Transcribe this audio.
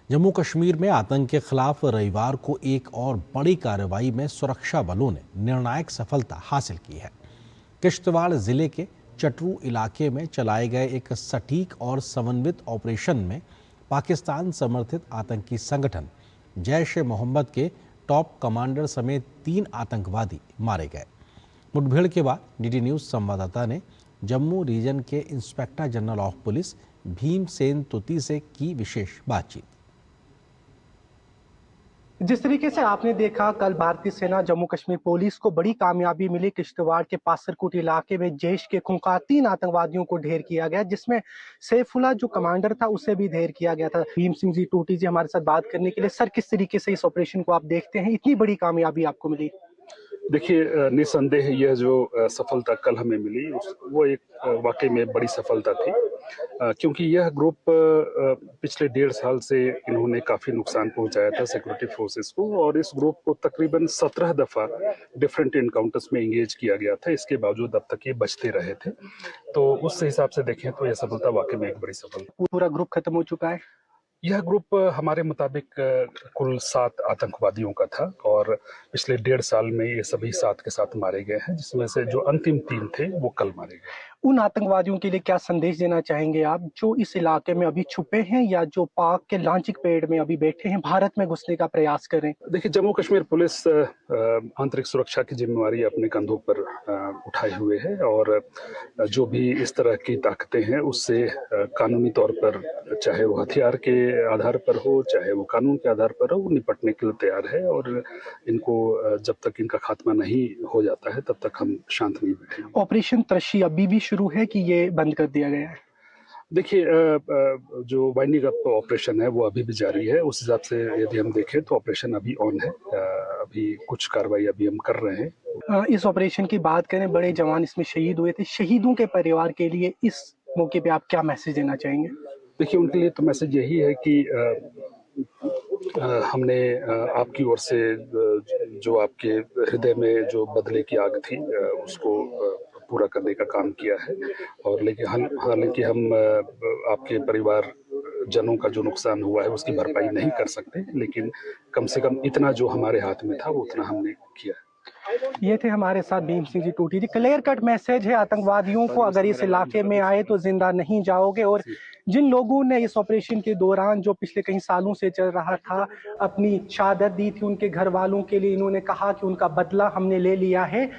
जम्मू कश्मीर में आतंक के खिलाफ रविवार को एक और बड़ी कार्रवाई में सुरक्षा बलों ने निर्णायक सफलता हासिल की है। किश्तवाड़ जिले के चटरू इलाके में चलाए गए एक सटीक और समन्वित ऑपरेशन में पाकिस्तान समर्थित आतंकी संगठन जैश ए मोहम्मद के टॉप कमांडर समेत 3 आतंकवादी मारे गए। मुठभेड़ के बाद डीडी न्यूज़ संवाददाता ने जम्मू रीजन के inspector general of police Bhimsen तुती से की विशेष बातचीत। जिस तरीके से आपने देखा, कल भारतीय सेना जम्मू कश्मीर पुलिस को बड़ी कामयाबी मिली। किश्तवाड़ के पासरकोट इलाके में जैश के खूंखार 3 आतंकवादियों को ढेर किया गया, जिसमें सैफुल्लाह जो कमांडर था उसे भी ढेर किया गया था। भीम सिंह जी टूटी जी हमारे साथ बात करने के लिए। सर, किस तरीके से इस ऑपरेशन को आप देखते हैं, इतनी बड़ी कामयाबी आपको मिली? देखिए, निस्संदेह यह जो सफलता कल हमें मिली वो एक वाकई में बड़ी सफलता थी, क्योंकि यह ग्रुप पिछले 1.5 साल से इन्होंने काफ़ी नुकसान पहुंचाया था सिक्योरिटी फोर्सेस को, और इस ग्रुप को तकरीबन 17 दफ़ा डिफरेंट इनकाउंटर्स में इंगेज किया गया था। इसके बावजूद अब तक ये बचते रहे थे। तो उस हिसाब से देखें तो यह सफलता वाकई में एक बड़ी सफलता। पूरा ग्रुप खत्म हो चुका है? यह ग्रुप हमारे मुताबिक कुल 7 आतंकवादियों का था, और पिछले 1.5 साल में ये सभी 7 के साथ मारे गए हैं, जिसमें से जो अंतिम 3 थे वो कल मारे गए। उन आतंकवादियों के लिए क्या संदेश देना चाहेंगे आप, जो इस इलाके में अभी छुपे हैं या जो पाक के लांचिक पेड़ में अभी बैठे हैं, भारत में घुसने का प्रयास करें? देखिए, जम्मू कश्मीर पुलिस आंतरिक सुरक्षा की जिम्मेवारी अपने कंधों पर उठाए हुए है, और जो भी इस तरह की ताकतें हैं उससे कानूनी तौर पर, चाहे वो हथियार के आधार पर हो, चाहे वो कानून के आधार पर हो, वो निपटने के लिए तैयार है। और इनको जब तक इनका खात्मा नहीं हो जाता है तब तक हम शांत नहीं बैठेंगे। ऑपरेशन त्रशी अभी भी शुरू है कि ये बंद कर दिया गया है? देखिए, जो वाइंडिंग अप ऑपरेशन है वो अभी भी जारी है। उस हिसाब से यदि हम देखें तो ऑपरेशन अभी ऑन है। अभी कुछ कार्रवाई अभी हम कर रहे हैं। इस ऑपरेशन की बात करें, बड़े जवान इसमें शहीद हुए थे। शहीदों के परिवार के लिए इस मौके पे आप क्या मैसेज देना चाहेंगे? देखिए, उनके लिए तो मैसेज यही है कि हमने आपकी ओर से जो आपके हृदय में जो बदले की आग थी उसको पूरा करने का काम किया है। और लेकिन हालांकि हम आपके परिवार जनों का जो नुकसान हुआ है उसकी भरपाई नहीं कर सकते, लेकिन कम से कम इतना जो हमारे हाथ में था वो उतना हमने किया है। ये थे हमारे साथ भीम सिंह जी टूटी जी। क्लियर कट मैसेज है आतंकवादियों को, अगर इस इलाके में आए तो जिंदा नहीं जाओगे। और जिन लोगों ने इस ऑपरेशन के दौरान, जो पिछले कई सालों से चल रहा था, अपनी शहादत दी थी उनके घर वालों के लिए, इन्होंने कहा कि उनका बदला हमने ले लिया है।